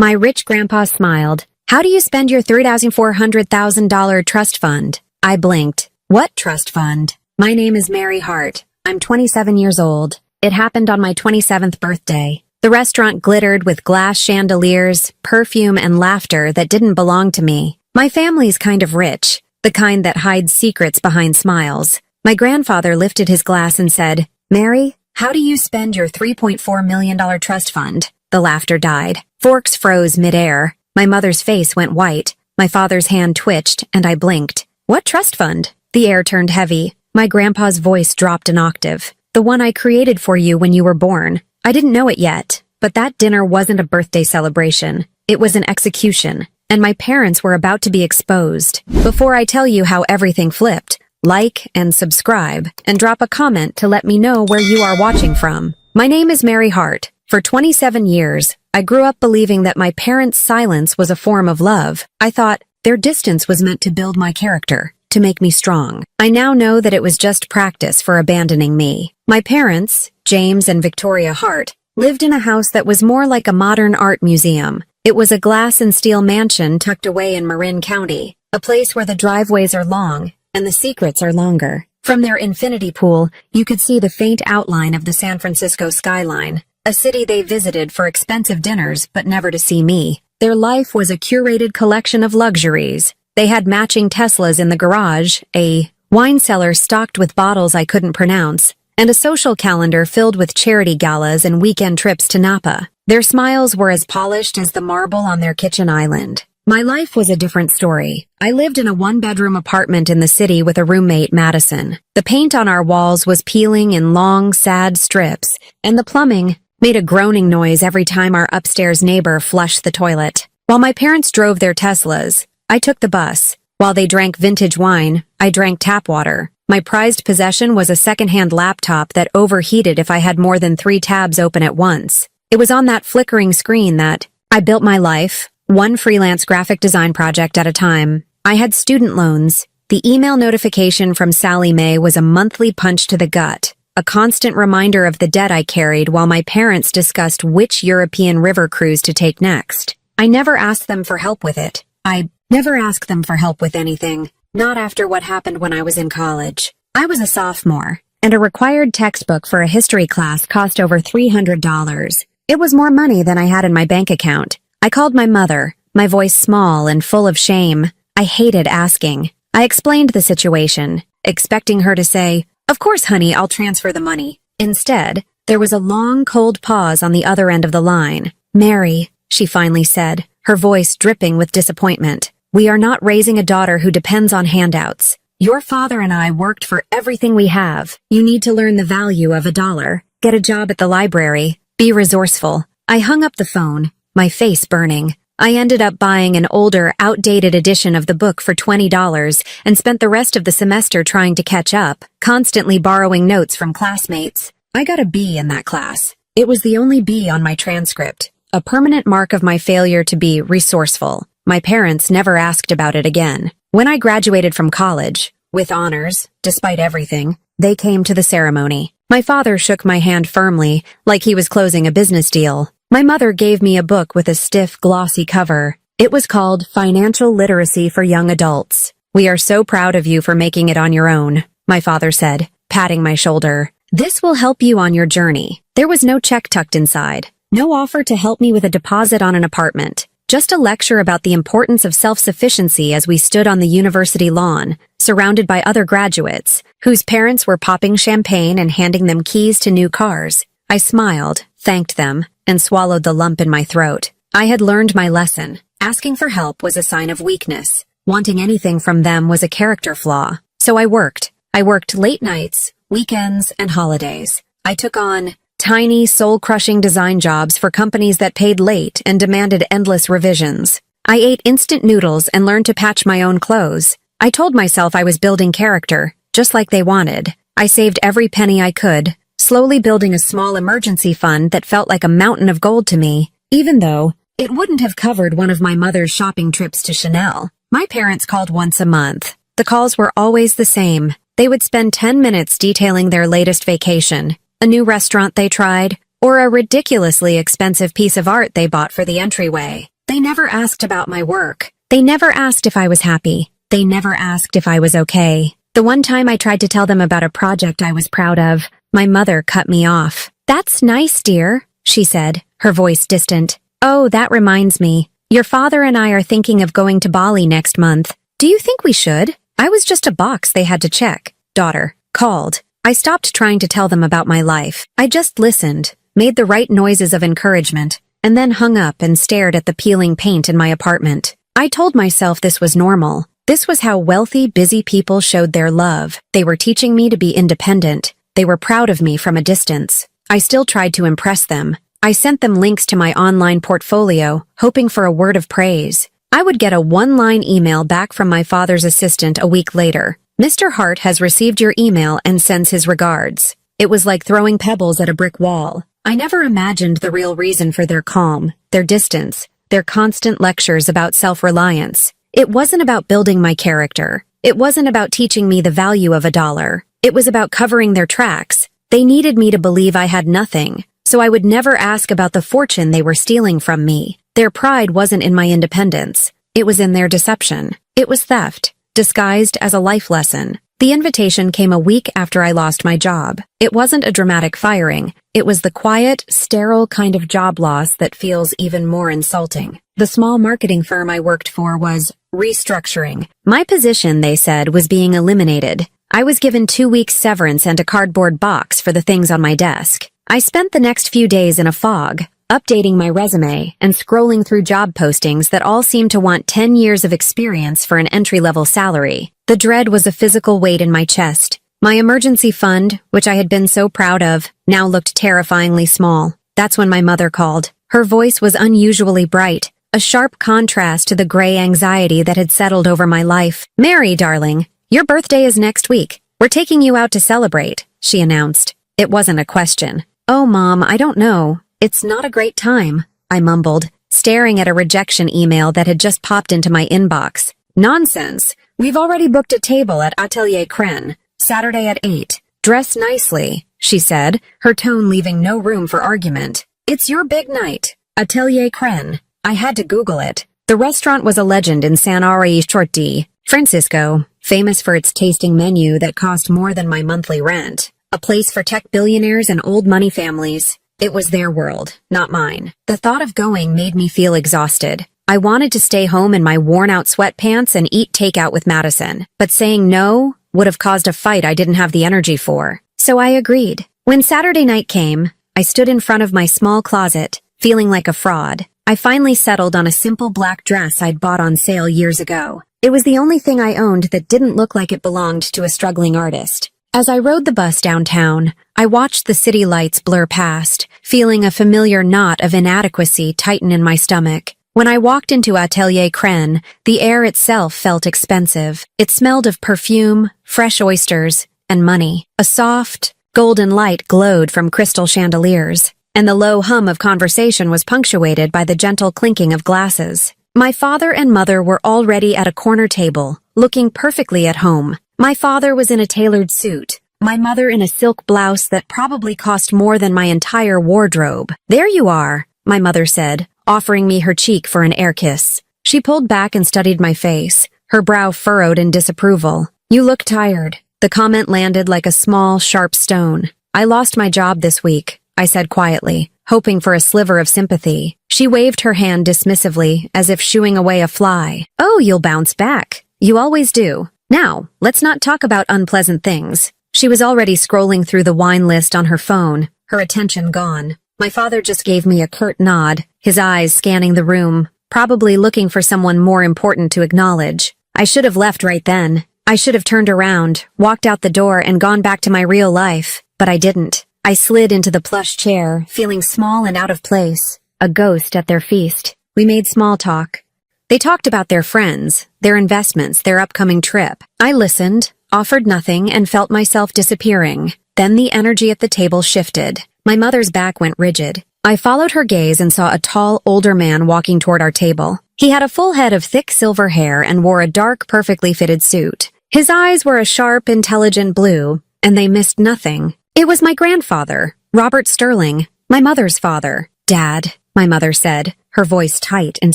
My rich grandpa smiled. How do you spend your $3,400,000 trust fund? I blinked. What trust fund? My name is Mary Hart. I'm 27 years old. It happened on my 27th birthday. The restaurant glittered with glass chandeliers, perfume, and laughter that didn't belong to me. My family's kind of rich, the kind that hides secrets behind smiles. My grandfather lifted his glass and said, Mary, how do you spend your $3.4 million trust fund? The laughter died. Forks froze midair. My mother's face went white. My father's hand twitched, and I blinked. What trust fund? The air turned heavy. My grandpa's voice dropped an octave. The one I created for you when you were born. I didn't know it yet, but that dinner wasn't a birthday celebration. It was an execution, and my parents were about to be exposed. Before I tell you how everything flipped, like and subscribe, and drop a comment to let me know where you are watching from. My name is Mary Hart. For 27 years, I grew up believing that my parents' silence was a form of love. I thought their distance was meant to build my character, to make me strong. I now know that it was just practice for abandoning me. My parents, James and Victoria Hart, lived in a house that was more like a modern art museum. It was a glass and steel mansion tucked away in Marin County, a place where the driveways are long and the secrets are longer. From their infinity pool, you could see the faint outline of the San Francisco skyline, a city they visited for expensive dinners but never to see me. Their life was a curated collection of luxuries. They had matching Teslas in the garage, a wine cellar stocked with bottles I couldn't pronounce, and a social calendar filled with charity galas and weekend trips to Napa. Their smiles were as polished as the marble on their kitchen island. My life was a different story. I lived in a one-bedroom apartment in the city with a roommate, Madison. The paint on our walls was peeling in long, sad strips, and the plumbing made a groaning noise every time our upstairs neighbor flushed the toilet. While my parents drove their Teslas, I took the bus. While they drank vintage wine, I drank tap water. My prized possession was a second-hand laptop that overheated if I had more than 3 tabs open at once. It was on that flickering screen that I built my life, one freelance graphic design project at a time. I had student loans. The email notification from Sally Mae was a monthly punch to the gut, a constant reminder of the debt I carried while my parents discussed which European river cruise to take next. I never asked them for help with it. I never asked them for help with anything, not after what happened when I was in college. I was a sophomore, and a required textbook for a history class cost over $300. It was more money than I had in my bank account. I called my mother, my voice small and full of shame. I hated asking. I explained the situation, expecting her to say, "Of course, honey, I'll transfer the money." Instead, there was a long, cold pause on the other end of the line. "Mary," she finally said, her voice dripping with disappointment, "we are not raising a daughter who depends on handouts. Your father and I worked for everything we have. You need to learn the value of $1. Get a job at the library. Be resourceful." I hung up the phone, my face burning. I ended up buying an older, outdated edition of the book for $20 and spent the rest of the semester trying to catch up, constantly borrowing notes from classmates. I got a B in that class. It was the only B on my transcript, a permanent mark of my failure to be resourceful. My parents never asked about it again. When I graduated from college, with honors, despite everything, they came to the ceremony. My father shook my hand firmly, like he was closing a business deal. My mother gave me a book with a stiff, glossy cover. It was called Financial Literacy for Young Adults. "We are so proud of you for making it on your own," my father said, patting my shoulder. "This will help you on your journey." There was no check tucked inside, no offer to help me with a deposit on an apartment, just a lecture about the importance of self-sufficiency as we stood on the university lawn, surrounded by other graduates, whose parents were popping champagne and handing them keys to new cars. I smiled, thanked them, and swallowed the lump in my throat. I had learned my lesson. Asking for help was a sign of weakness. Wanting anything from them was a character flaw. So I worked. I worked late nights, weekends, and holidays. I took on tiny, soul-crushing design jobs for companies that paid late and demanded endless revisions. I ate instant noodles and learned to patch my own clothes. I told myself I was building character, just like they wanted. I saved every penny I could, slowly building a small emergency fund that felt like a mountain of gold to me, even though it wouldn't have covered one of my mother's shopping trips to Chanel. My parents called once a month. The calls were always the same. They would spend 10 minutes detailing their latest vacation, a new restaurant they tried, or a ridiculously expensive piece of art they bought for the entryway. They never asked about my work. They never asked if I was happy. They never asked if I was okay. The one time I tried to tell them about a project I was proud of, my mother cut me off. "That's nice, dear," she said, her voice distant. "Oh, that reminds me. Your father and I are thinking of going to Bali next month. Do you think we should?" I was just a box they had to check. "Daughter," called. I stopped trying to tell them about my life. I just listened, made the right noises of encouragement, and then hung up and stared at the peeling paint in my apartment. I told myself this was normal. This was how wealthy, busy people showed their love. They were teaching me to be independent. They were proud of me from a distance. I still tried to impress them. I sent them links to my online portfolio, hoping for a word of praise. I would get a one-line email back from my father's assistant a week later. "Mr. Hart has received your email and sends his regards." It was like throwing pebbles at a brick wall. I never imagined the real reason for their calm, their distance, their constant lectures about self-reliance. It wasn't about building my character. It wasn't about teaching me the value of $1. It was about covering their tracks. They needed me to believe I had nothing, so I would never ask about the fortune they were stealing from me. Their pride wasn't in my independence. It was in their deception. It was theft, disguised as a life lesson. The invitation came a week after I lost my job. It wasn't a dramatic firing. It was the quiet, sterile kind of job loss that feels even more insulting. The small marketing firm I worked for was restructuring. My position, they said, was being eliminated. I was given 2 weeks severance and a cardboard box for the things on my desk. I spent the next few days in a fog, updating my resume and scrolling through job postings that all seemed to want 10 years of experience for an entry-level salary. The dread was a physical weight in my chest. My emergency fund, which I had been so proud of, now looked terrifyingly small. That's when my mother called. Her voice was unusually bright, a sharp contrast to the gray anxiety that had settled over my life. "Mary, darling, your birthday is next week. We're taking you out to celebrate," she announced. It wasn't a question. "Oh, Mom, I don't know. It's not a great time," I mumbled, staring at a rejection email that had just popped into my inbox. "Nonsense. We've already booked a table at Atelier Cren, Saturday at 8. Dress nicely," she said, her tone leaving no room for argument. "It's your big night. Atelier Cren." I had to Google it. The restaurant was a legend in San Francisco, Francisco, famous for its tasting menu that cost more than my monthly rent. A place for tech billionaires and old money families. It was their world, not mine. The thought of going made me feel exhausted. I wanted to stay home in my worn-out sweatpants and eat takeout with Madison, but saying no would have caused a fight I didn't have the energy for. So I agreed. When Saturday night came, I stood in front of my small closet, feeling like a fraud. I finally settled on a simple black dress I'd bought on sale years ago. It was the only thing I owned that didn't look like it belonged to a struggling artist. As I rode the bus downtown, I watched the city lights blur past, feeling a familiar knot of inadequacy tighten in my stomach. When I walked into Atelier Cren, the air itself felt expensive. It smelled of perfume, fresh oysters, and money. A soft, golden light glowed from crystal chandeliers, and the low hum of conversation was punctuated by the gentle clinking of glasses. My father and mother were already at a corner table, looking perfectly at home. My father was in a tailored suit, my mother in a silk blouse that probably cost more than my entire wardrobe. "There you are," my mother said, offering me her cheek for an air kiss. She pulled back and studied my face, her brow furrowed in disapproval. "You look tired." The comment landed like a small, sharp stone. "I lost my job this week," I said quietly, hoping for a sliver of sympathy. She waved her hand dismissively, as if shooing away a fly. "Oh, you'll bounce back. You always do. Now, let's not talk about unpleasant things." She was already scrolling through the wine list on her phone, her attention gone. My father just gave me a curt nod, his eyes scanning the room, probably looking for someone more important to acknowledge. I should have left right then. I should have turned around, walked out the door, and gone back to my real life, but I didn't. I slid into the plush chair, feeling small and out of place, a ghost at their feast. We made small talk. They talked about their friends, their investments, their upcoming trip. I listened, offered nothing, and felt myself disappearing. Then the energy at the table shifted. My mother's back went rigid. I followed her gaze and saw a tall, older man walking toward our table. He had a full head of thick silver hair and wore a dark, perfectly fitted suit. His eyes were a sharp, intelligent blue, and they missed nothing. It was my grandfather, Robert Sterling, My mother's father. Dad, my mother said, her voice tight and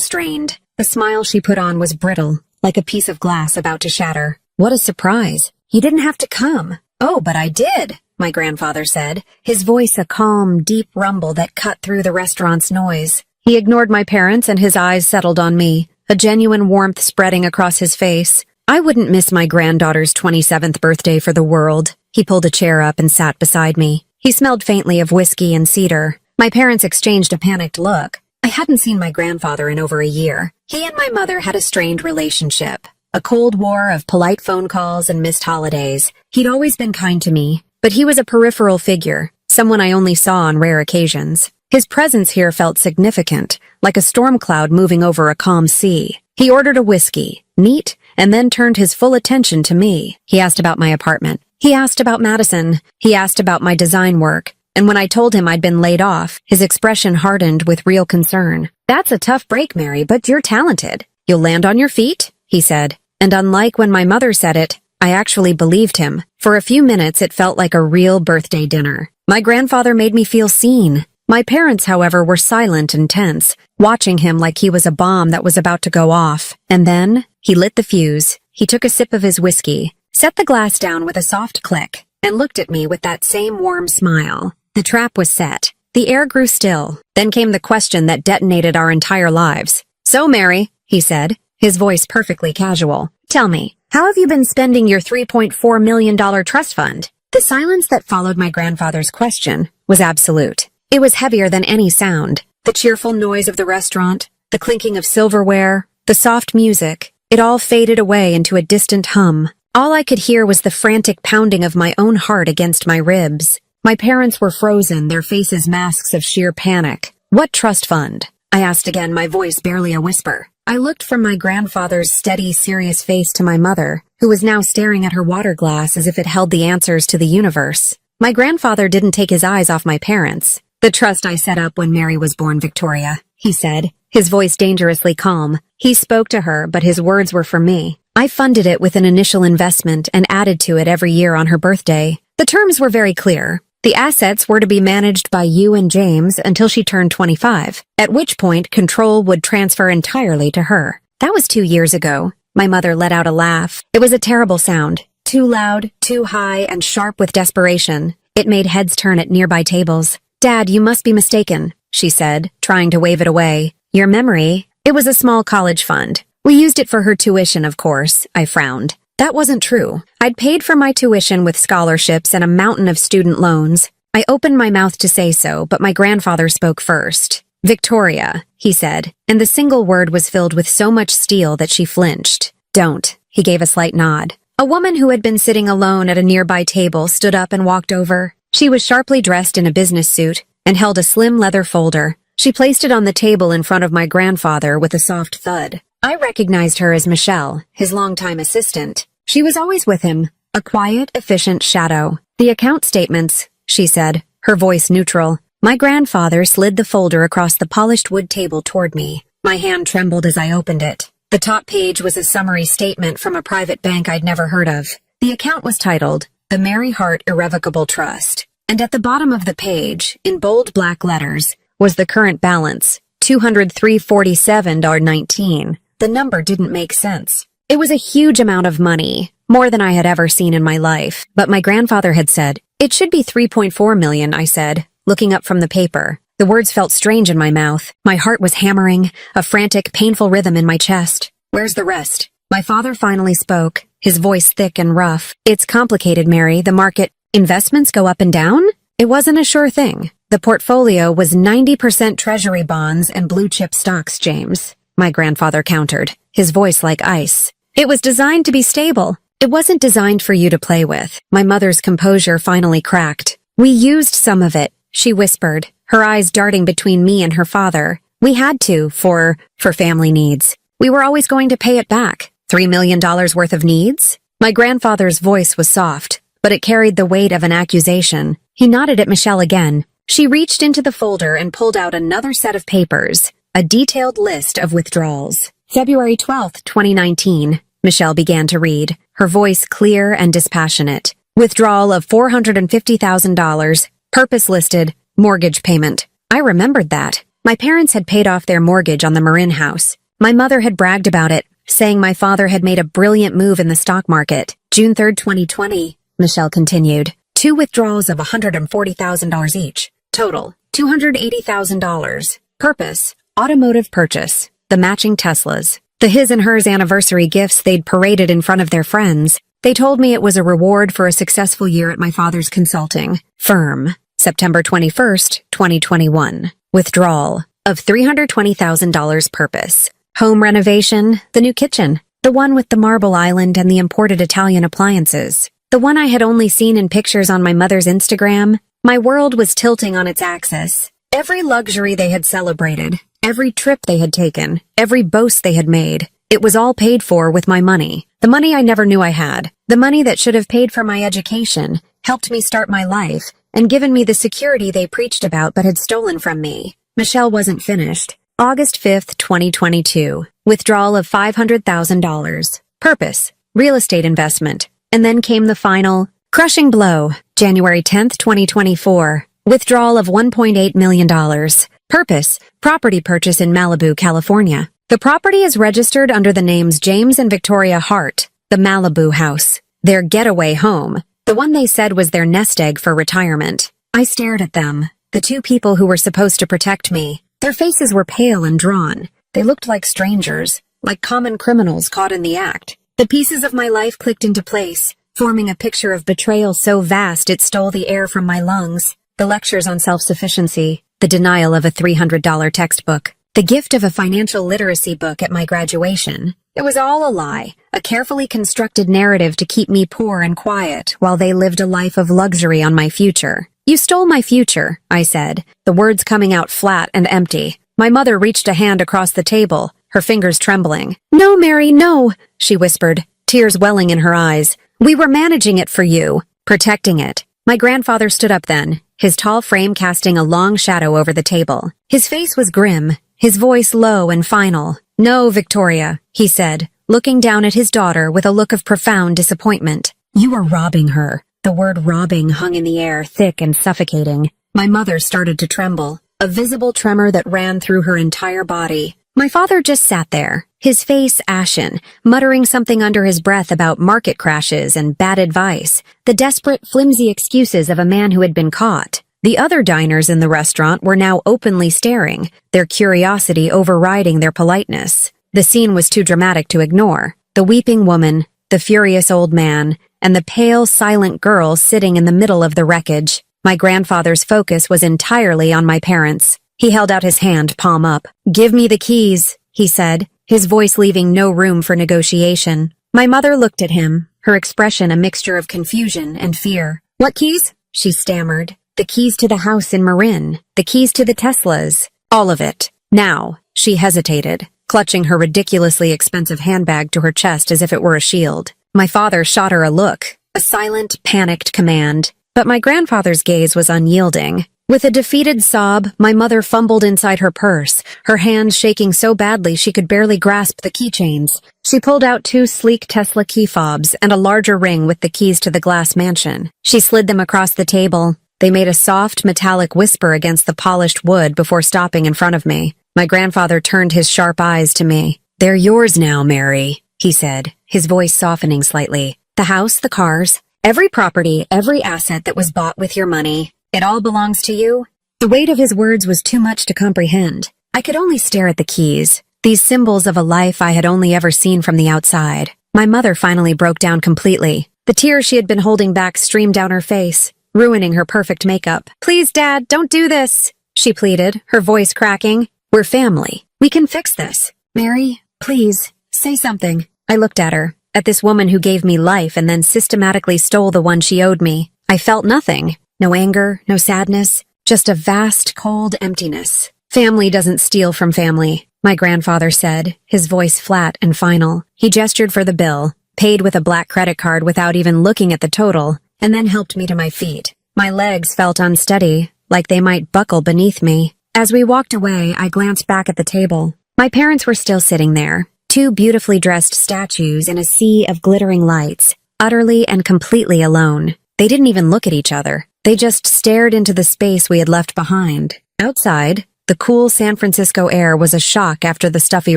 strained. The smile she put on was brittle, like a piece of glass about to shatter. What a surprise. You didn't have to come. Oh, but I did, my grandfather said, his voice a calm, deep rumble that cut through the restaurant's noise. He ignored my parents and his eyes settled on me, a genuine warmth spreading across his face. I wouldn't miss my granddaughter's 27th birthday for the world. He pulled a chair up and sat beside me. He smelled faintly of whiskey and cedar. My parents exchanged a panicked look. I hadn't seen my grandfather in over a year. He and my mother had a strained relationship. A cold war of polite phone calls and missed holidays. He'd always been kind to me, but he was a peripheral figure, someone I only saw on rare occasions. His presence here felt significant, like a storm cloud moving over a calm sea. He ordered a whiskey, neat, and then turned his full attention to me. He asked about my apartment. He asked about Madison. He asked about my design work. And when I told him I'd been laid off, his expression hardened with real concern. That's a tough break, Mary, but you're talented. You'll land on your feet, he said. And unlike when my mother said it, I actually believed him. For a few minutes, it felt like a real birthday dinner. My grandfather made me feel seen. My parents, however, were silent and tense, watching him like he was a bomb that was about to go off. And then, he lit the fuse. He took a sip of his whiskey, set the glass down with a soft click, and looked at me with that same warm smile. The trap was set. The air grew still. Then came the question that detonated our entire lives. So, Mary, he said, his voice perfectly casual, tell me, how have you been spending your $3.4 million trust fund? The silence that followed my grandfather's question was absolute. It was heavier than any sound. The cheerful noise of the restaurant, the clinking of silverware, the soft music, it all faded away into a distant hum. All I could hear was the frantic pounding of my own heart against my ribs. My parents were frozen, their faces masks of sheer panic. What trust fund? I asked again, my voice barely a whisper. I looked from my grandfather's steady, serious face to my mother, who was now staring at her water glass as if it held the answers to the universe. My grandfather didn't take his eyes off my parents. The trust I set up when Mary was born, Victoria, he said, his voice dangerously calm. He spoke to her, but his words were for me. I funded it with an initial investment and added to it every year on her birthday. The terms were very clear. The assets were to be managed by you and James until she turned 25, at which point control would transfer entirely to her. That was 2 years ago. My mother let out a laugh. It was a terrible sound. Too loud, too high, and sharp with desperation. It made heads turn at nearby tables. Dad, you must be mistaken, she said, trying to wave it away. Your memory? It was a small college fund. We used it for her tuition, of course. I frowned. That wasn't true. I'd paid for my tuition with scholarships and a mountain of student loans. I opened my mouth to say so, but my grandfather spoke first. Victoria, he said, and the single word was filled with so much steel that she flinched. Don't. He gave a slight nod. A woman who had been sitting alone at a nearby table stood up and walked over. She was sharply dressed in a business suit and held a slim leather folder. She placed it on the table in front of my grandfather with a soft thud. I recognized her as Michelle, his longtime assistant. She was always with him, a quiet, efficient shadow. The account statements, she said, her voice neutral. My grandfather slid the folder across the polished wood table toward me. My hand trembled as I opened it. The top page was a summary statement from a private bank I'd never heard of. The account was titled, The Mary Hart Irrevocable Trust. And at the bottom of the page, in bold black letters, was the current balance, $203.47.19. The number didn't make sense. It was a huge amount of money, more than I had ever seen in my life, but my grandfather had said, it should be $3.4 million, I said, looking up from the paper. The words felt strange in my mouth. My heart was hammering, a frantic, painful rhythm in my chest. Where's the rest? My father finally spoke, his voice thick and rough. It's complicated, Mary. The market, investments go up and down? It wasn't a sure thing. The portfolio was 90% treasury bonds and blue chip stocks, James. My grandfather countered, his voice like ice. It was designed to be stable. It wasn't designed for you to play with. My mother's composure finally cracked. We used some of it, she whispered, her eyes darting between me and her father. We had to, for family needs. We were always going to pay it back. $3 million worth of needs? My grandfather's voice was soft, but it carried the weight of an accusation. He nodded at Michelle again. She reached into the folder and pulled out another set of papers. A detailed list of withdrawals. February 12th, 2019, Michelle began to read, her voice clear and dispassionate. Withdrawal of $450,000, purpose listed, Mortgage payment. I remembered that. My parents had paid off their mortgage on the Marin house. My mother had bragged about it, saying my father had made a brilliant move in the stock market. June 3rd, 2020, Michelle continued. 2 withdrawals of $140,000 each. Total, $280,000. Purpose, automotive purchase. The matching Teslas. The his and hers anniversary gifts they'd paraded in front of their friends. They told me it was a reward for a successful year at my father's consulting firm. September 21st, 2021. Withdrawal of $320,000. Purpose. Home renovation, the new kitchen. The one with the marble island and the imported Italian appliances. The one I had only seen in pictures on my mother's Instagram. My world was tilting on its axis. Every luxury they had celebrated, every trip they had taken, every boast they had made, it was all paid for with my money. The money I never knew I had. The money that should have paid for my education, helped me start my life, and given me the security they preached about but had stolen from me. Michelle wasn't finished. August 5th, 2022. Withdrawal of $500,000. Purpose, real estate investment. And then came the final, crushing blow. January 10th, 2024. Withdrawal of $1.8 million. Purpose, property purchase in Malibu, California. The property is registered under the names James and Victoria Hart, the Malibu house. Their getaway home. The one they said was their nest egg for retirement. I stared at them, the 2 people who were supposed to protect me. Their faces were pale and drawn. They looked like strangers, like common criminals caught in the act. The pieces of my life clicked into place, forming a picture of betrayal so vast it stole the air from my lungs. The lectures on self-sufficiency, the denial of a $300 textbook, the gift of a financial literacy book at my graduation. It was all a lie, a carefully constructed narrative to keep me poor and quiet while they lived a life of luxury on my future. You stole my future, I said, the words coming out flat and empty. My mother reached a hand across the table, her fingers trembling. No, Mary, no, she whispered, tears welling in her eyes. We were managing it for you, protecting it. My grandfather stood up then, his tall frame casting a long shadow over the table. His face was grim, his voice low and final. No, Victoria, he said, looking down at his daughter with a look of profound disappointment. You are robbing her. The word robbing hung in the air, thick and suffocating. My mother started to tremble, a visible tremor that ran through her entire body. My father just sat there, his face ashen, muttering something under his breath about market crashes and bad advice, the desperate, flimsy excuses of a man who had been caught. The other diners in the restaurant were now openly staring, their curiosity overriding their politeness. The scene was too dramatic to ignore. The weeping woman, the furious old man, and the pale, silent girl sitting in the middle of the wreckage. My grandfather's focus was entirely on my parents. He held out his hand, palm up. Give me the keys, he said, his voice leaving no room for negotiation. My mother looked at him, her expression a mixture of confusion and fear. What keys? She stammered. The keys to the house in Marin, the keys to the Teslas, all of it. Now, she hesitated, clutching her ridiculously expensive handbag to her chest as if it were a shield. My father shot her a look, a silent, panicked command, but my grandfather's gaze was unyielding. With a defeated sob, my mother fumbled inside her purse, her hands shaking so badly she could barely grasp the keychains. She pulled out 2 sleek Tesla key fobs and a larger ring with the keys to the glass mansion. She slid them across the table. They made a soft, metallic whisper against the polished wood before stopping in front of me. My grandfather turned his sharp eyes to me. They're yours now, Mary, he said, his voice softening slightly. The house, the cars, every property, every asset that was bought with your money. It all belongs to you? The weight of his words was too much to comprehend. I could only stare at the keys, these symbols of a life I had only ever seen from the outside. My mother finally broke down completely. The tears she had been holding back streamed down her face, ruining her perfect makeup. Please, Dad, don't do this, she pleaded, her voice cracking. We're family. We can fix this. Mary, please, say something. I looked at her, at this woman who gave me life and then systematically stole the one she owed me. I felt nothing. No anger, no sadness, just a vast, cold emptiness. Family doesn't steal from family, my grandfather said, his voice flat and final. He gestured for the bill, paid with a black credit card without even looking at the total, and then helped me to my feet. My legs felt unsteady, like they might buckle beneath me. As we walked away, I glanced back at the table. My parents were still sitting there, 2 beautifully dressed statues in a sea of glittering lights, utterly and completely alone. They didn't even look at each other. They just stared into the space we had left behind. Outside, the cool San Francisco air was a shock after the stuffy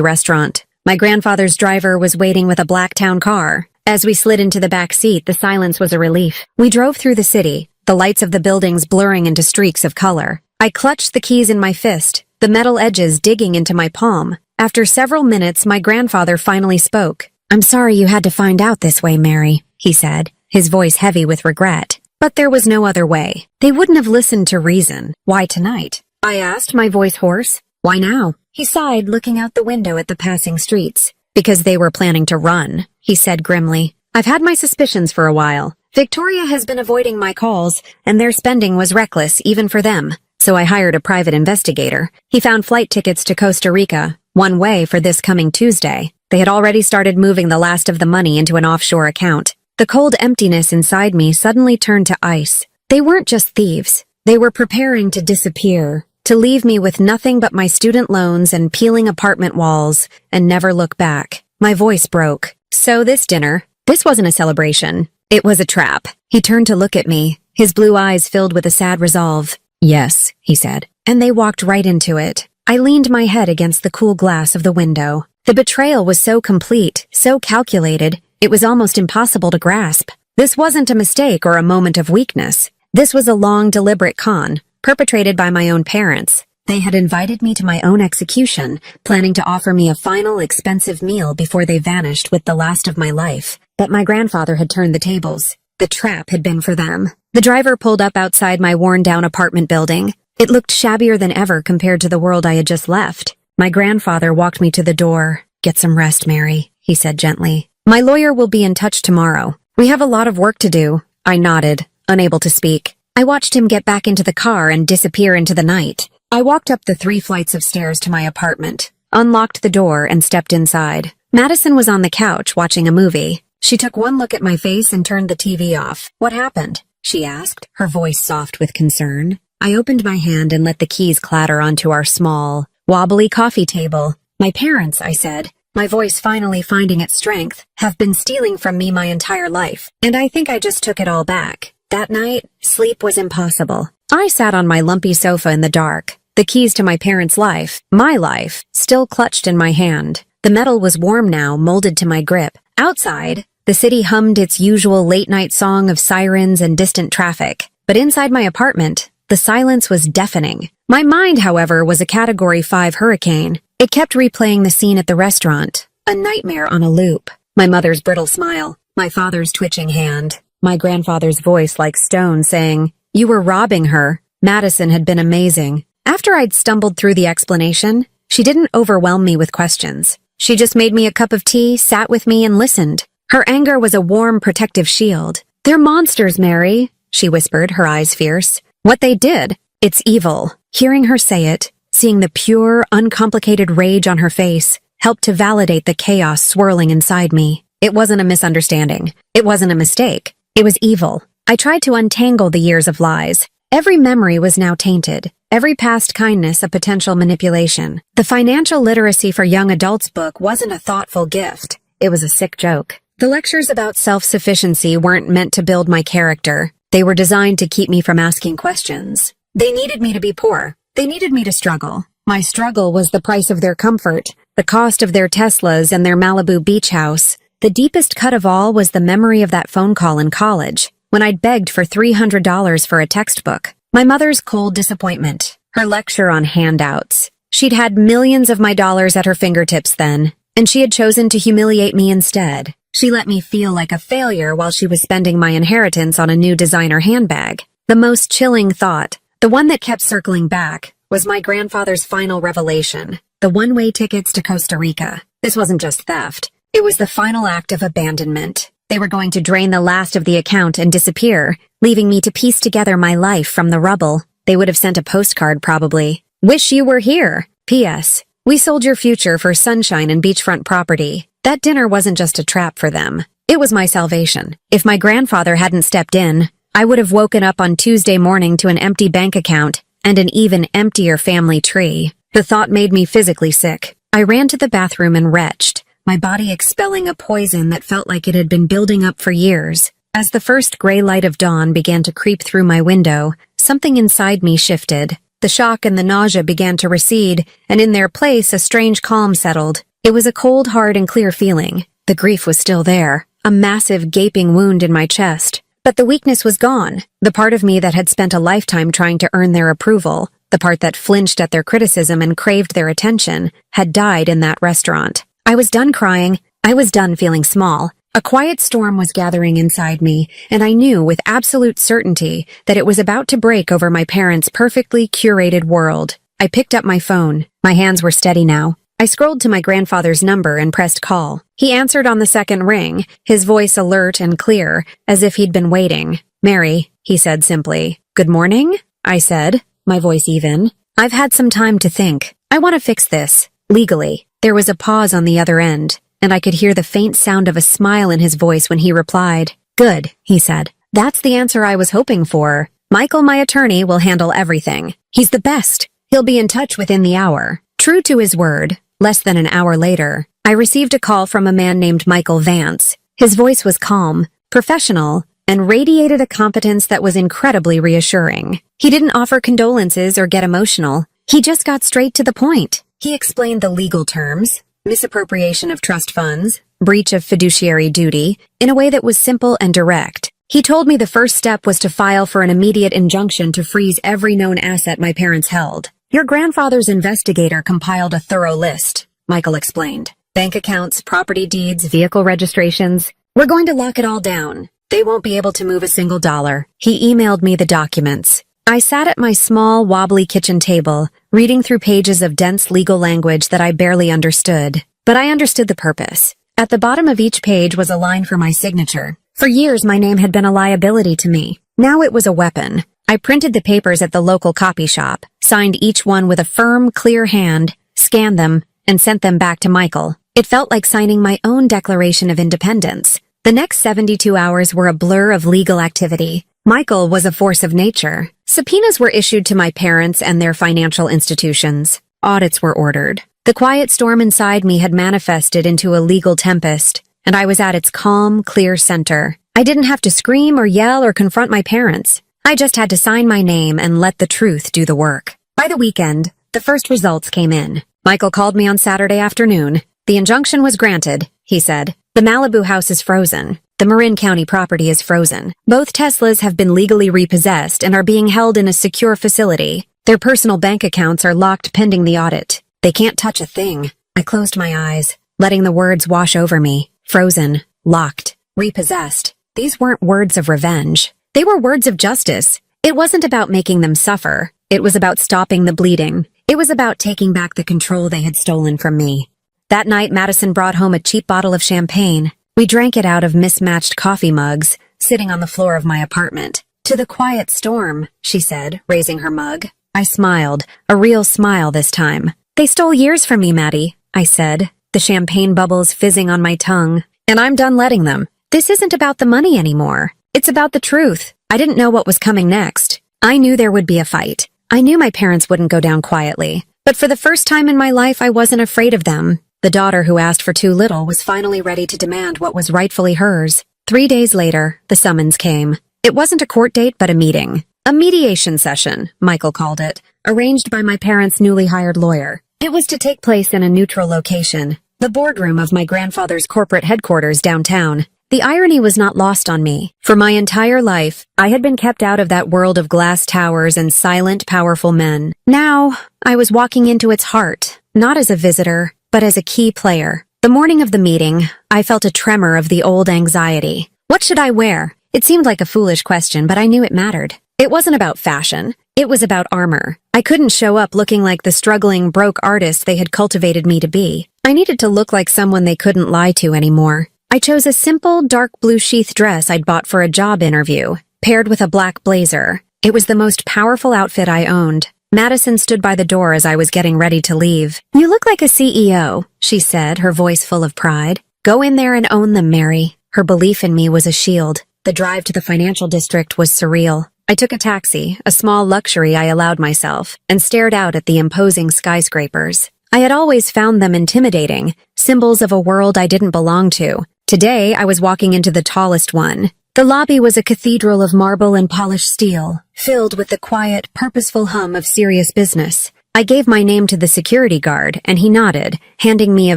restaurant. My grandfather's driver was waiting with a black town car. As we slid into the back seat, the silence was a relief. We drove through the city, the lights of the buildings blurring into streaks of color. I clutched the keys in my fist, the metal edges digging into my palm. After several minutes, my grandfather finally spoke. "I'm sorry you had to find out this way, Mary," he said, his voice heavy with regret. But there was no other way. They wouldn't have listened to reason. "Why tonight?" I asked, my voice hoarse. "Why now?" He sighed, looking out the window at the passing streets. "Because they were planning to run," he said grimly. "I've had my suspicions for a while. Victoria has been avoiding my calls, and their spending was reckless even for them. So I hired a private investigator. He found flight tickets to Costa Rica, one way for this coming Tuesday. They had already started moving the last of the money into an offshore account. The cold emptiness inside me suddenly turned to ice. They weren't just thieves. They were preparing to disappear, to leave me with nothing but my student loans and peeling apartment walls, and never look back. My voice broke. "So this dinner, this wasn't a celebration. It was a trap." He turned to look at me, his blue eyes filled with a sad resolve. "Yes," he said, and they walked right into it. I leaned my head against the cool glass of the window. The betrayal was so complete, so calculated, it was almost impossible to grasp. This wasn't a mistake or a moment of weakness. This was a long, deliberate con, perpetrated by my own parents. They had invited me to my own execution, planning to offer me a final, expensive meal before they vanished with the last of my life. But my grandfather had turned the tables. The trap had been for them. The driver pulled up outside my worn-down apartment building. It looked shabbier than ever compared to the world I had just left. My grandfather walked me to the door. "Get some rest, Mary," he said gently. "My lawyer will be in touch tomorrow. We have a lot of work to do." I nodded, unable to speak. I watched him get back into the car and disappear into the night. I walked up the 3 flights of stairs to my apartment, unlocked the door, and stepped inside. Madison was on the couch watching a movie. She took one look at my face and turned the TV off. "What happened?" she asked, her voice soft with concern. I opened my hand and let the keys clatter onto our small, wobbly coffee table. "My parents," I said, my voice finally finding its strength, "have been stealing from me my entire life, and I think I just took it all back." That night, sleep was impossible. I sat on my lumpy sofa in the dark, the keys to my parents' life, my life, still clutched in my hand. The metal was warm now, molded to my grip. Outside, the city hummed its usual late-night song of sirens and distant traffic. But inside my apartment, the silence was deafening. My mind, however, was a Category 5 hurricane. It kept replaying the scene at the restaurant, a nightmare on a loop. My mother's brittle smile, my father's twitching hand, my grandfather's voice like stone saying, "You were robbing her." Madison had been amazing. After I'd stumbled through the explanation, she didn't overwhelm me with questions. She just made me a cup of tea, sat with me, and listened. Her anger was a warm, protective shield. "They're monsters, Mary," she whispered, her eyes fierce. "What they did, it's evil." Hearing her say it, seeing the pure, uncomplicated rage on her face, helped to validate the chaos swirling inside me. It wasn't a misunderstanding. It wasn't a mistake. It was evil. I tried to untangle the years of lies. Every memory was now tainted. Every past kindness a potential manipulation. The Financial Literacy for Young Adults book wasn't a thoughtful gift. It was a sick joke. The lectures about self-sufficiency weren't meant to build my character. They were designed to keep me from asking questions. They needed me to be poor. They needed me to struggle. My struggle was the price of their comfort, the cost of their Teslas and their Malibu beach house. The deepest cut of all was the memory of that phone call in college, when I'd begged for $300 for a textbook. My mother's cold disappointment, her lecture on handouts. She'd had millions of my dollars at her fingertips then, and she had chosen to humiliate me instead. She let me feel like a failure while she was spending my inheritance on a new designer handbag. The most chilling thought, the one that kept circling back, was my grandfather's final revelation, the one-way tickets to Costa Rica. This wasn't just theft. It was the final act of abandonment. They were going to drain the last of the account and disappear, leaving me to piece together my life from the rubble. They would have sent a postcard probably. "Wish you were here. P.S. We sold your future for sunshine and beachfront property." That dinner wasn't just a trap for them. It was my salvation. If my grandfather hadn't stepped in, I would have woken up on Tuesday morning to an empty bank account and an even emptier family tree. The thought made me physically sick. I ran to the bathroom and retched, my body expelling a poison that felt like it had been building up for years. As the first gray light of dawn began to creep through my window, something inside me shifted. The shock and the nausea began to recede, and in their place a strange calm settled. It was a cold, hard, and clear feeling. The grief was still there, a massive, gaping wound in my chest. But the weakness was gone, the part of me that had spent a lifetime trying to earn their approval, the part that flinched at their criticism and craved their attention, had died in that restaurant. I was done crying. I was done feeling small. A quiet storm was gathering inside me, and I knew with absolute certainty that it was about to break over my parents' perfectly curated world. I picked up my phone. My hands were steady now. I scrolled to my grandfather's number and pressed call. He answered on the second ring, his voice alert and clear, as if he'd been waiting. "Mary," he said simply. "Good morning?" I said, my voice even. "I've had some time to think. I want to fix this. Legally." There was a pause on the other end, and I could hear the faint sound of a smile in his voice when he replied. "Good," he said. "That's the answer I was hoping for. Michael, my attorney, will handle everything. He's the best. He'll be in touch within the hour." True to his word, less than an hour later, I received a call from a man named Michael Vance. His voice was calm, professional, and radiated a competence that was incredibly reassuring. He didn't offer condolences or get emotional. He just got straight to the point. He explained the legal terms, misappropriation of trust funds, breach of fiduciary duty, in a way that was simple and direct. He told me the first step was to file for an immediate injunction to freeze every known asset my parents held. "Your grandfather's investigator compiled a thorough list," Michael explained. "Bank accounts, property deeds, vehicle registrations. We're going to lock it all down. They won't be able to move a single dollar." He emailed me the documents. I sat at my small, wobbly kitchen table, reading through pages of dense legal language that I barely understood. But I understood the purpose. At the bottom of each page was a line for my signature. For years, my name had been a liability to me. Now it was a weapon. I printed the papers at the local copy shop, signed each one with a firm, clear hand, scanned them, and sent them back to Michael. It felt like signing my own Declaration of Independence. The next 72 hours were a blur of legal activity. Michael was a force of nature. Subpoenas were issued to my parents and their financial institutions. Audits were ordered. The quiet storm inside me had manifested into a legal tempest, and I was at its calm, clear center. I didn't have to scream or yell or confront my parents. I just had to sign my name and let the truth do the work. By the weekend, the first results came in. Michael called me on Saturday afternoon. "The injunction was granted," he said. "The Malibu house is frozen. The Marin County property is frozen. Both Teslas have been legally repossessed and are being held in a secure facility. Their personal bank accounts are locked pending the audit. They can't touch a thing." I closed my eyes, letting the words wash over me. Frozen, locked, repossessed. These weren't words of revenge. They were words of justice. It wasn't about making them suffer. It was about stopping the bleeding. It was about taking back the control they had stolen from me. That night, Madison brought home a cheap bottle of champagne. We drank it out of mismatched coffee mugs, sitting on the floor of my apartment. "To the quiet storm," she said, raising her mug. I smiled, a real smile this time. "They stole years from me, Maddie," I said, the champagne bubbles fizzing on my tongue. "And I'm done letting them. This isn't about the money anymore. It's about the truth." I didn't know what was coming next. I knew there would be a fight. I knew my parents wouldn't go down quietly. But for the first time in my life, I wasn't afraid of them. The daughter who asked for too little was finally ready to demand what was rightfully hers. 3 days later, the summons came. It wasn't a court date, but a meeting. A mediation session, Michael called it, arranged by my parents' newly hired lawyer. It was to take place in a neutral location, the boardroom of my grandfather's corporate headquarters downtown. The irony was not lost on me. For my entire life, I had been kept out of that world of glass towers and silent, powerful men. Now, I was walking into its heart, not as a visitor, but as a key player. The morning of the meeting, I felt a tremor of the old anxiety. What should I wear? It seemed like a foolish question, but I knew it mattered. It wasn't about fashion. It was about armor. I couldn't show up looking like the struggling, broke artist they had cultivated me to be. I needed to look like someone they couldn't lie to anymore. I chose a simple, dark blue sheath dress I'd bought for a job interview, paired with a black blazer. It was the most powerful outfit I owned. Madison stood by the door as I was getting ready to leave. "You look like a CEO," she said, her voice full of pride. "Go in there and own them, Mary." Her belief in me was a shield. The drive to the financial district was surreal. I took a taxi, a small luxury I allowed myself, and stared out at the imposing skyscrapers. I had always found them intimidating, symbols of a world I didn't belong to. Today, I was walking into the tallest one. The lobby was a cathedral of marble and polished steel, filled with the quiet, purposeful hum of serious business. I gave my name to the security guard, and he nodded, handing me a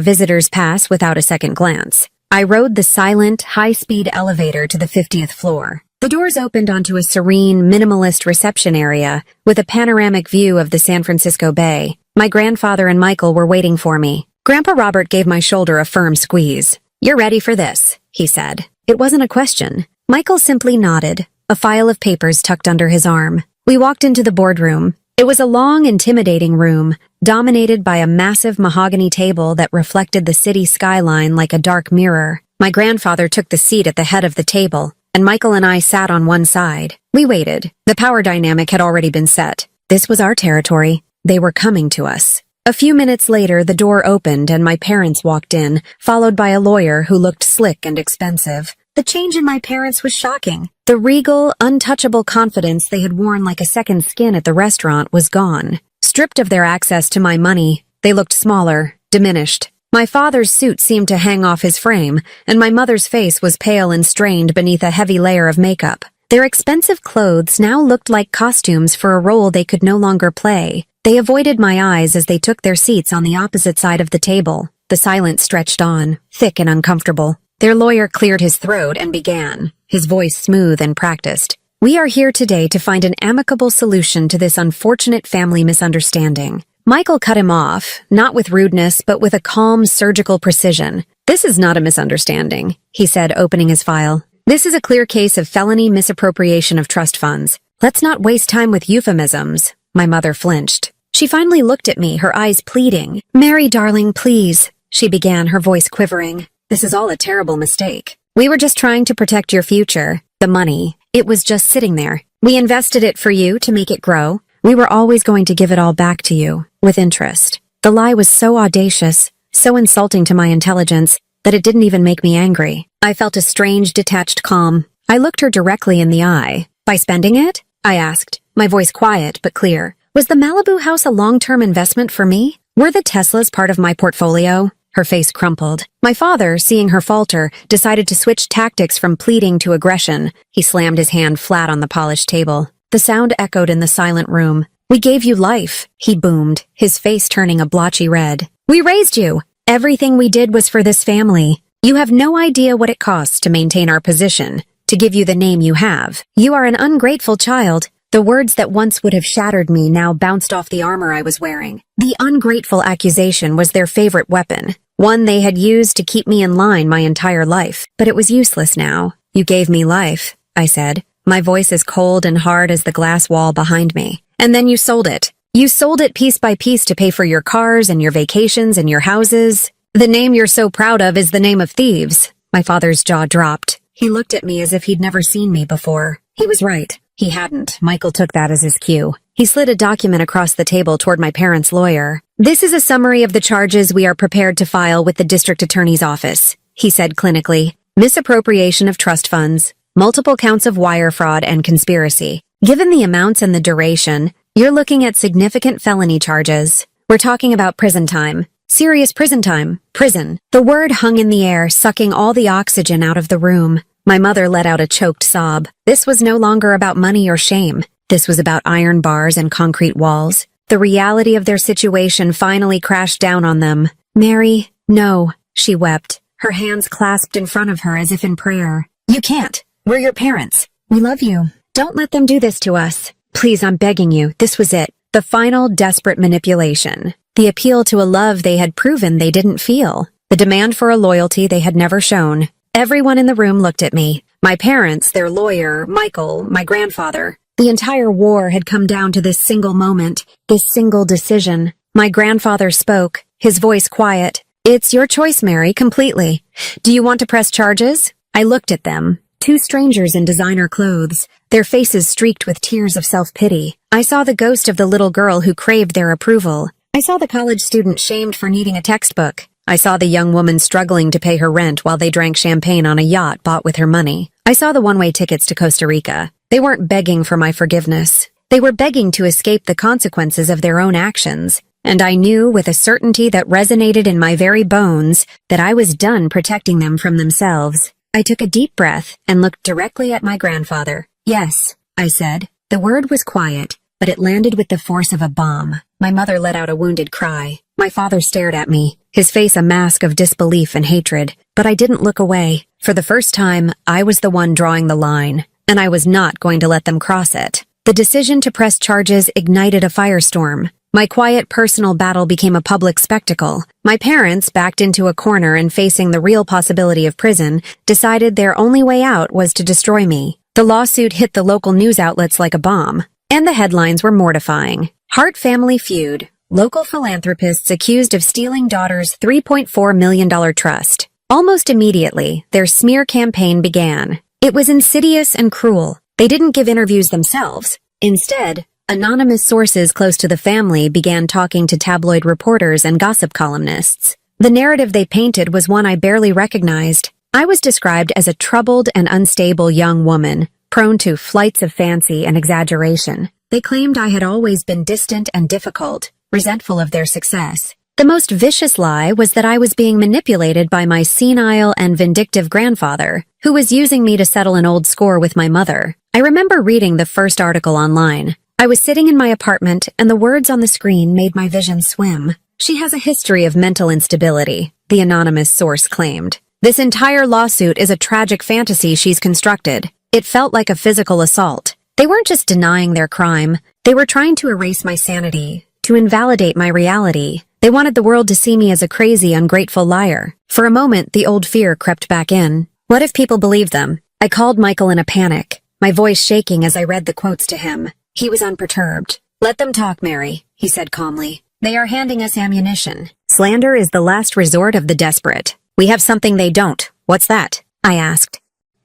visitor's pass without a second glance. I rode the silent, high-speed elevator to the 50th floor. The doors opened onto a serene, minimalist reception area with a panoramic view of the San Francisco Bay. My grandfather and Michael were waiting for me. Grandpa Robert gave my shoulder a firm squeeze. "You're ready for this," he said. It wasn't a question. Michael simply nodded, a file of papers tucked under his arm. We walked into the boardroom. It was a long, intimidating room, dominated by a massive mahogany table that reflected the city skyline like a dark mirror. My grandfather took the seat at the head of the table, and Michael and I sat on one side. We waited. The power dynamic had already been set. This was our territory. They were coming to us. A few minutes later, the door opened and my parents walked in, followed by a lawyer who looked slick and expensive. The change in my parents was shocking. The regal, untouchable confidence they had worn like a second skin at the restaurant was gone. Stripped of their access to my money, they looked smaller, diminished. My father's suit seemed to hang off his frame, and my mother's face was pale and strained beneath a heavy layer of makeup. Their expensive clothes now looked like costumes for a role they could no longer play. They avoided my eyes as they took their seats on the opposite side of the table. The silence stretched on, thick and uncomfortable. Their lawyer cleared his throat and began, his voice smooth and practiced. "We are here today to find an amicable solution to this unfortunate family misunderstanding." Michael cut him off, not with rudeness, but with a calm, surgical precision. "This is not a misunderstanding," he said, opening his file. "This is a clear case of felony misappropriation of trust funds. Let's not waste time with euphemisms." My mother flinched. She finally looked at me, her eyes pleading. "Mary, darling, please," she began, her voice quivering. "This is all a terrible mistake. We were just trying to protect your future. The money, it was just sitting there. We invested it for you to make it grow. We were always going to give it all back to you, with interest." The lie was so audacious, so insulting to my intelligence, that it didn't even make me angry. I felt a strange, detached calm. I looked her directly in the eye. "By spending it?" I asked, my voice quiet but clear. "Was the Malibu house a long-term investment for me? Were the Teslas part of my portfolio?" Her face crumpled. My father, seeing her falter, decided to switch tactics from pleading to aggression. He slammed his hand flat on the polished table. The sound echoed in the silent room. "We gave you life," he boomed, his face turning a blotchy red. "We raised you. Everything we did was for this family. You have no idea what it costs to maintain our position, to give you the name you have. You are an ungrateful child." The words that once would have shattered me now bounced off the armor I was wearing. The ungrateful accusation was their favorite weapon, one they had used to keep me in line my entire life. But it was useless now. "You gave me life," I said, my voice as cold and hard as the glass wall behind me. "And then you sold it. You sold it piece by piece to pay for your cars and your vacations and your houses. The name you're so proud of is the name of thieves." My father's jaw dropped. He looked at me as if he'd never seen me before. He was right. He hadn't. Michael took that as his cue. He slid a document across the table toward my parents' lawyer. "This is a summary of the charges we are prepared to file with the district attorney's office," he said clinically. "Misappropriation of trust funds, multiple counts of wire fraud and conspiracy. Given the amounts and the duration, you're looking at significant felony charges. We're talking about prison time. Serious prison time. Prison." The word hung in the air, sucking all the oxygen out of the room. My mother let out a choked sob. This was no longer about money or shame. This was about iron bars and concrete walls. The reality of their situation finally crashed down on them. "Mary, no," she wept, her hands clasped in front of her as if in prayer. "You can't. We're your parents. We love you. Don't let them do this to us. Please, I'm begging you." This was it. The final desperate manipulation. The appeal to a love they had proven they didn't feel. The demand for a loyalty they had never shown. Everyone in the room looked at me. My parents, their lawyer, Michael, my grandfather. The entire war had come down to this single moment, this single decision. My grandfather spoke, his voice quiet. "It's your choice, Mary, completely. Do you want to press charges?" I looked at them, two strangers in designer clothes, their faces streaked with tears of self-pity. I saw the ghost of the little girl who craved their approval. I saw the college student shamed for needing a textbook. I saw the young woman struggling to pay her rent while they drank champagne on a yacht bought with her money. I saw the one-way tickets to Costa Rica. They weren't begging for my forgiveness. They were begging to escape the consequences of their own actions. And I knew with a certainty that resonated in my very bones that I was done protecting them from themselves. I took a deep breath and looked directly at my grandfather. "Yes," I said. The word was quiet, but it landed with the force of a bomb. My mother let out a wounded cry. My father stared at me, his face a mask of disbelief and hatred, but I didn't look away. For the first time, I was the one drawing the line, and I was not going to let them cross it. The decision to press charges ignited a firestorm. My quiet personal battle became a public spectacle. My parents, backed into a corner and facing the real possibility of prison, decided their only way out was to destroy me. The lawsuit hit the local news outlets like a bomb, and the headlines were mortifying. Hart family feud. Local philanthropists accused of stealing daughter's $3.4 million trust. Almost immediately, their smear campaign began. It was insidious and cruel. They didn't give interviews themselves. Instead, anonymous sources close to the family began talking to tabloid reporters and gossip columnists. The narrative they painted was one I barely recognized. I was described as a troubled and unstable young woman, prone to flights of fancy and exaggeration. They claimed I had always been distant and difficult, resentful of their success. The most vicious lie was that I was being manipulated by my senile and vindictive grandfather, who was using me to settle an old score with my mother. I remember reading the first article online. I was sitting in my apartment, and the words on the screen made my vision swim. "She has a history of mental instability," the anonymous source claimed. "This entire lawsuit is a tragic fantasy she's constructed." It felt like a physical assault. They weren't just denying their crime. They were trying to erase my sanity, to invalidate my reality. They wanted the world to see me as a crazy, ungrateful liar. For a moment, the old fear crept back in. What if people believed them? I called Michael in a panic, my voice shaking as I read the quotes to him. He was unperturbed. "Let them talk, Mary," he said calmly. "They are handing us ammunition. Slander is the last resort of the desperate. We have something they don't. What's that?" I asked.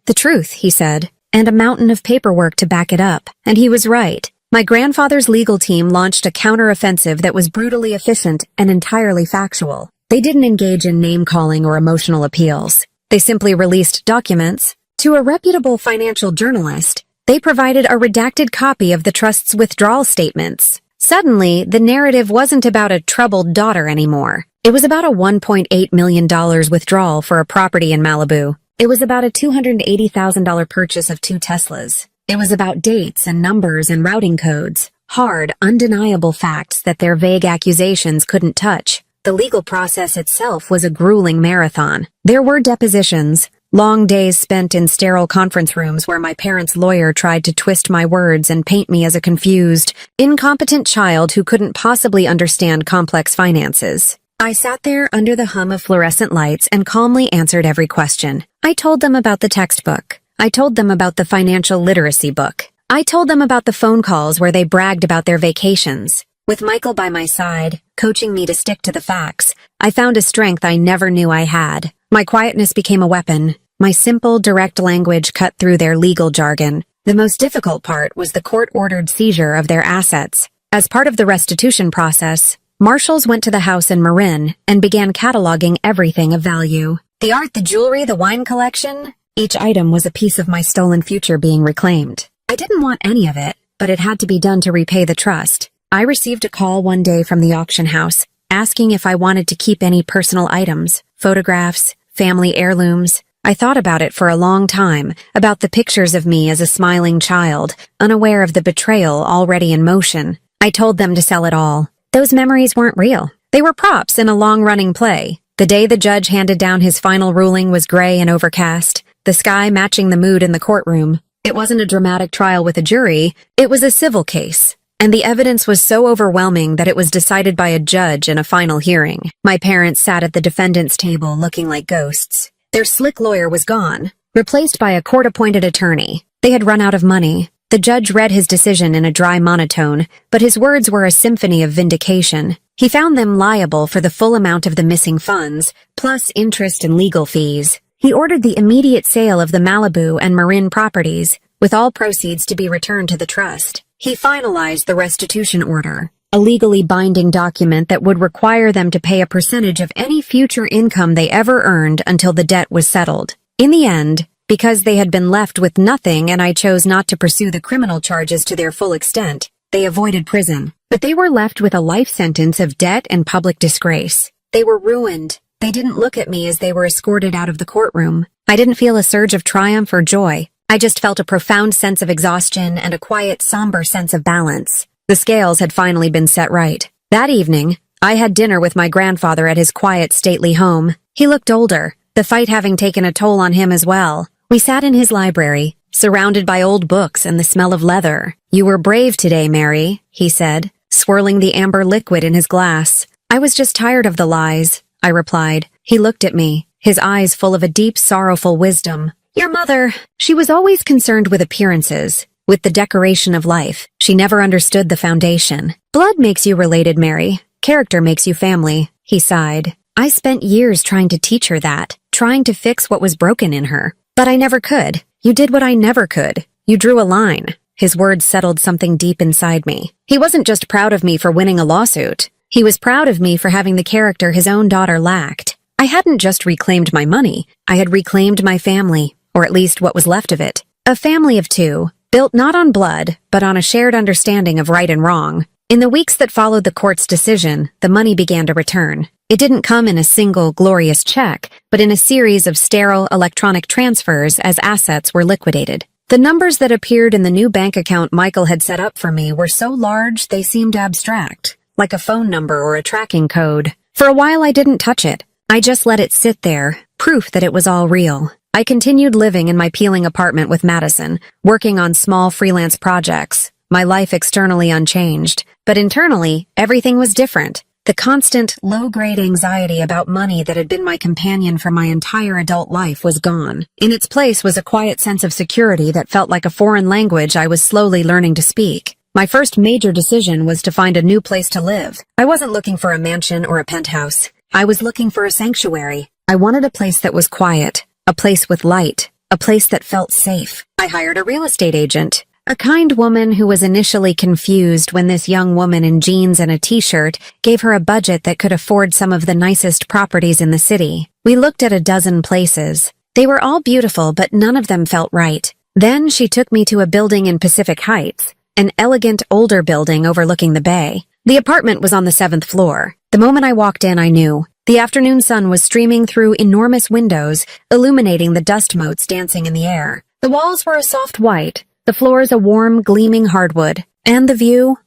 "The truth," he said, "and a mountain of paperwork to back it up." And he was right. My grandfather's legal team launched a counteroffensive that was brutally efficient and entirely factual. They didn't engage in name-calling or emotional appeals. They simply released documents. To a reputable financial journalist, they provided a redacted copy of the trust's withdrawal statements. Suddenly, the narrative wasn't about a troubled daughter anymore. It was about a $1.8 million withdrawal for a property in Malibu. It was about a $280,000 purchase of 2 Teslas. It was about dates and numbers and routing codes, hard, undeniable facts that their vague accusations couldn't touch. The legal process itself was a grueling marathon. There were depositions, long days spent in sterile conference rooms where my parents' lawyer tried to twist my words and paint me as a confused, incompetent child who couldn't possibly understand complex finances. I sat there under the hum of fluorescent lights and calmly answered every question. I told them about the textbook. I told them about the financial literacy book. I told them about the phone calls where they bragged about their vacations. With Michael by my side, coaching me to stick to the facts, I found a strength I never knew I had. My quietness became a weapon. My simple, direct language cut through their legal jargon. The most difficult part was the court-ordered seizure of their assets. As part of the restitution process, marshals went to the house in Marin and began cataloging everything of value. The art, the jewelry, the wine collection. Each item was a piece of my stolen future being reclaimed. I didn't want any of it, but it had to be done to repay the trust. I received a call one day from the auction house, asking if I wanted to keep any personal items, photographs, family heirlooms. I thought about it for a long time, about the pictures of me as a smiling child, unaware of the betrayal already in motion. I told them to sell it all. Those memories weren't real. They were props in a long-running play. The day the judge handed down his final ruling was gray and overcast, the sky matching the mood in the courtroom. It wasn't a dramatic trial with a jury, it was a civil case. And the evidence was so overwhelming that it was decided by a judge in a final hearing. My parents sat at the defendant's table looking like ghosts. Their slick lawyer was gone, replaced by a court-appointed attorney. They had run out of money. The judge read his decision in a dry monotone, but his words were a symphony of vindication. He found them liable for the full amount of the missing funds, plus interest and legal fees. He ordered the immediate sale of the Malibu and Marin properties, with all proceeds to be returned to the trust. He finalized the restitution order, a legally binding document that would require them to pay a percentage of any future income they ever earned until the debt was settled. In the end, because they had been left with nothing and I chose not to pursue the criminal charges to their full extent, they avoided prison. But they were left with a life sentence of debt and public disgrace. They were ruined. They didn't look at me as they were escorted out of the courtroom. I didn't feel a surge of triumph or joy. I just felt a profound sense of exhaustion and a quiet, somber sense of balance. The scales had finally been set right. That evening, I had dinner with my grandfather at his quiet, stately home. He looked older, the fight having taken a toll on him as well. We sat in his library, surrounded by old books and the smell of leather. "You were brave today, Mary," he said, swirling the amber liquid in his glass. "I was just tired of the lies," I replied. He looked at me, his eyes full of a deep, sorrowful wisdom. "Your mother, she was always concerned with appearances, with the decoration of life. She never understood the foundation. Blood makes you related, Mary. Character makes you family," he sighed. I spent years trying to teach her that, trying to fix what was broken in her. But I never could. You did what I never could. You drew a line. His words settled something deep inside me. He wasn't just proud of me for winning a lawsuit. He was proud of me for having the character his own daughter lacked. I hadn't just reclaimed my money. I had reclaimed my family, or at least what was left of it. A family of two, built not on blood, but on a shared understanding of right and wrong. In the weeks that followed the court's decision, the money began to return. It didn't come in a single, glorious check, but in a series of sterile electronic transfers as assets were liquidated. The numbers that appeared in the new bank account Michael had set up for me were so large they seemed abstract, like a phone number or a tracking code. For a while I didn't touch it. I just let it sit there, proof that it was all real. I continued living in my peeling apartment with Madison, working on small freelance projects, my life externally unchanged, but internally, everything was different. The constant, low-grade anxiety about money that had been my companion for my entire adult life was gone. In its place was a quiet sense of security that felt like a foreign language I was slowly learning to speak. My first major decision was to find a new place to live. I wasn't looking for a mansion or a penthouse. I was looking for a sanctuary. I wanted a place that was quiet, a place with light, a place that felt safe. I hired a real estate agent. A kind woman who was initially confused when this young woman in jeans and a t-shirt gave her a budget that could afford some of the nicest properties in the city. We looked at a dozen places. They were all beautiful, but none of them felt right. Then she took me to a building in Pacific Heights, an elegant older building overlooking the bay. The apartment was on the 7th floor. The moment I walked in, I knew. The afternoon sun was streaming through enormous windows, illuminating the dust motes dancing in the air. The walls were a soft white, the floors a warm, gleaming hardwood. And the view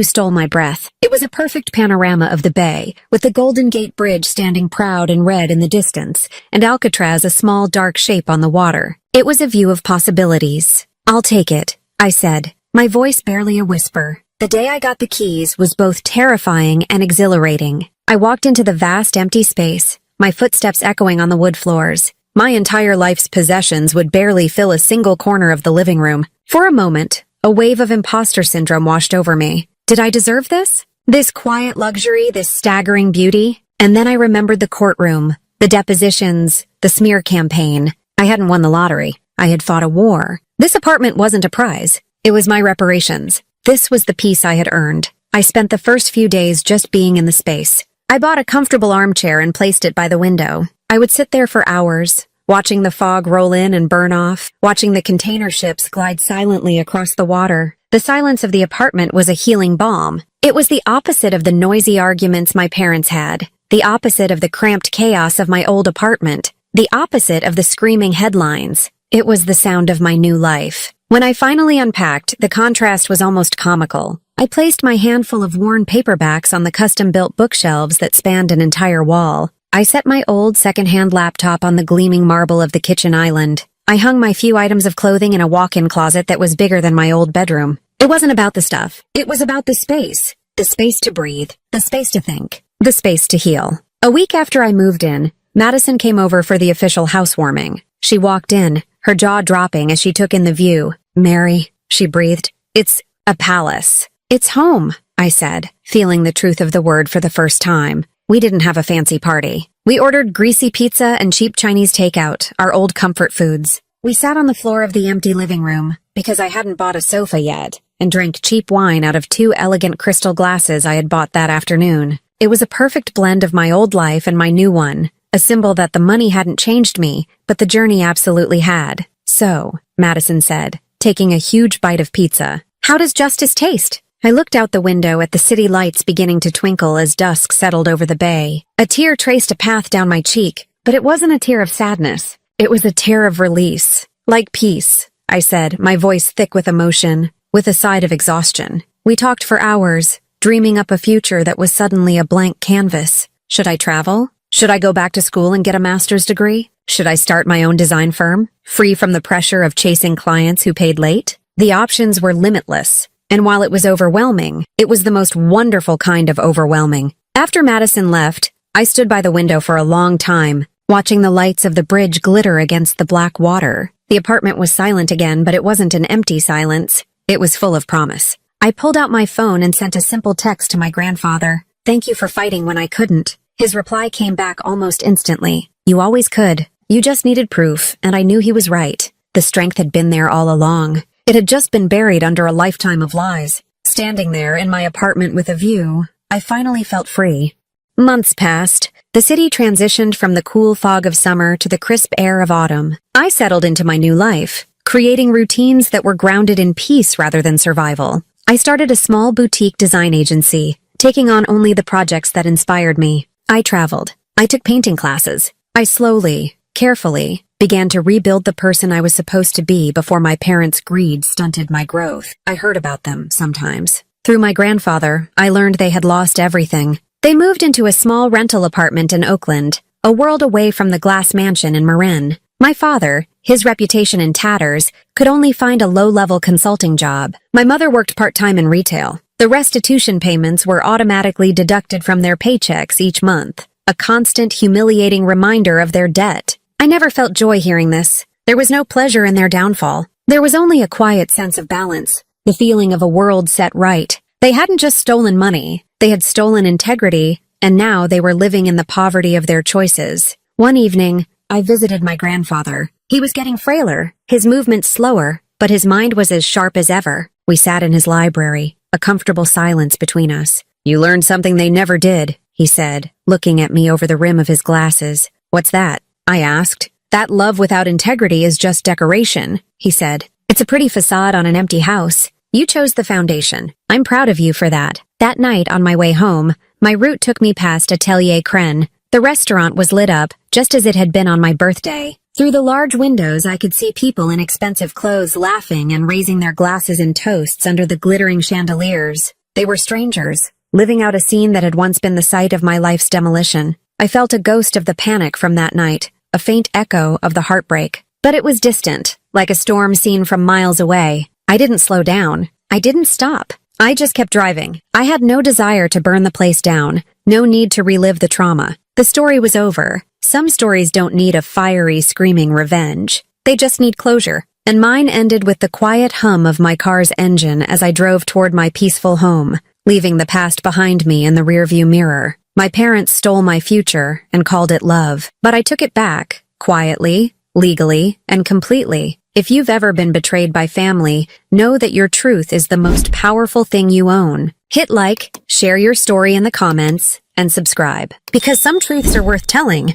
stole my breath. It was a perfect panorama of the bay, with the Golden Gate Bridge standing proud and red in the distance, and Alcatraz a small, dark shape on the water. It was a view of possibilities. "I'll take it," I said, my voice barely a whisper. The day I got the keys was both terrifying and exhilarating. I walked into the vast, empty space, my footsteps echoing on the wood floors. My entire life's possessions would barely fill a single corner of the living room. For a moment, a wave of imposter syndrome washed over me. Did I deserve this? This quiet luxury, this staggering beauty? And then I remembered the courtroom, the depositions, the smear campaign. I hadn't won the lottery. I had fought a war. This apartment wasn't a prize. It was my reparations. This was the peace I had earned. I spent the first few days just being in the space. I bought a comfortable armchair and placed it by the window. I would sit there for hours, watching the fog roll in and burn off, watching the container ships glide silently across the water. The silence of the apartment was a healing balm. It was the opposite of the noisy arguments my parents had, the opposite of the cramped chaos of my old apartment, the opposite of the screaming headlines. It was the sound of my new life. When I finally unpacked, the contrast was almost comical. I placed my handful of worn paperbacks on the custom-built bookshelves that spanned an entire wall. I set my old second-hand laptop on the gleaming marble of the kitchen island. I hung my few items of clothing in a walk-in closet that was bigger than my old bedroom. It wasn't about the stuff. It was about the space. The space to breathe. The space to think. The space to heal. A week after I moved in, Madison came over for the official housewarming. She walked in, her jaw dropping as she took in the view. "Mary," she breathed, "it's a palace." "It's home," I said, feeling the truth of the word for the first time. We didn't have a fancy party. We ordered greasy pizza and cheap Chinese takeout, our old comfort foods. We sat on the floor of the empty living room, because I hadn't bought a sofa yet, and drank cheap wine out of 2 elegant crystal glasses I had bought that afternoon. It was a perfect blend of my old life and my new one, a symbol that the money hadn't changed me, but the journey absolutely had. "So," Madison said, taking a huge bite of pizza, "how does justice taste?" I looked out the window at the city lights beginning to twinkle as dusk settled over the bay. A tear traced a path down my cheek, but it wasn't a tear of sadness. It was a tear of release. Like peace, I said, my voice thick with emotion, with a side of exhaustion. We talked for hours, dreaming up a future that was suddenly a blank canvas. Should I travel? Should I go back to school and get a master's degree? Should I start my own design firm, free from the pressure of chasing clients who paid late? The options were limitless, and while it was overwhelming, it was the most wonderful kind of overwhelming. After Madison left, I stood by the window for a long time, watching the lights of the bridge glitter against the black water. The apartment was silent again, but it wasn't an empty silence. It was full of promise. I pulled out my phone and sent a simple text to my grandfather. Thank you for fighting when I couldn't. His reply came back almost instantly. You always could. You just needed proof, and I knew he was right. The strength had been there all along. It had just been buried under a lifetime of lies. Standing there in my apartment with a view, I finally felt free. Months passed. The city transitioned from the cool fog of summer to the crisp air of autumn. I settled into my new life, creating routines that were grounded in peace rather than survival. I started a small boutique design agency, taking on only the projects that inspired me. I traveled. I took painting classes. I slowly, carefully, began to rebuild the person I was supposed to be before my parents' greed stunted my growth. I heard about them sometimes. Through my grandfather, I learned they had lost everything. They moved into a small rental apartment in Oakland, a world away from the glass mansion in Marin. My father, his reputation in tatters, could only find a low-level consulting job. My mother worked part-time in retail. The restitution payments were automatically deducted from their paychecks each month, a constant, humiliating reminder of their debt. I never felt joy hearing this. There was no pleasure in their downfall. There was only a quiet sense of balance, the feeling of a world set right. They hadn't just stolen money, they had stolen integrity, and now they were living in the poverty of their choices. One evening, I visited my grandfather. He was getting frailer, his movements slower, but his mind was as sharp as ever. We sat in his library, a comfortable silence between us. You learned something they never did, he said, looking at me over the rim of his glasses. What's that? I asked. That love without integrity is just decoration, he said. It's a pretty facade on an empty house. You chose the foundation. I'm proud of you for that. That night on my way home, my route took me past Atelier Crenne. The restaurant was lit up, just as it had been on my birthday. Through the large windows, I could see people in expensive clothes laughing and raising their glasses in toasts under the glittering chandeliers. They were strangers, living out a scene that had once been the site of my life's demolition. I felt a ghost of the panic from that night, a faint echo of the heartbreak. But it was distant, like a storm seen from miles away. I didn't slow down. I didn't stop. I just kept driving. I had no desire to burn the place down, no need to relive the trauma. The story was over. Some stories don't need a fiery, screaming revenge. They just need closure. And mine ended with the quiet hum of my car's engine as I drove toward my peaceful home, leaving the past behind me in the rearview mirror. My parents stole my future and called it love, but I took it back, quietly, legally, and completely. If you've ever been betrayed by family, know that your truth is the most powerful thing you own. Hit like, share your story in the comments, and subscribe. Because some truths are worth telling,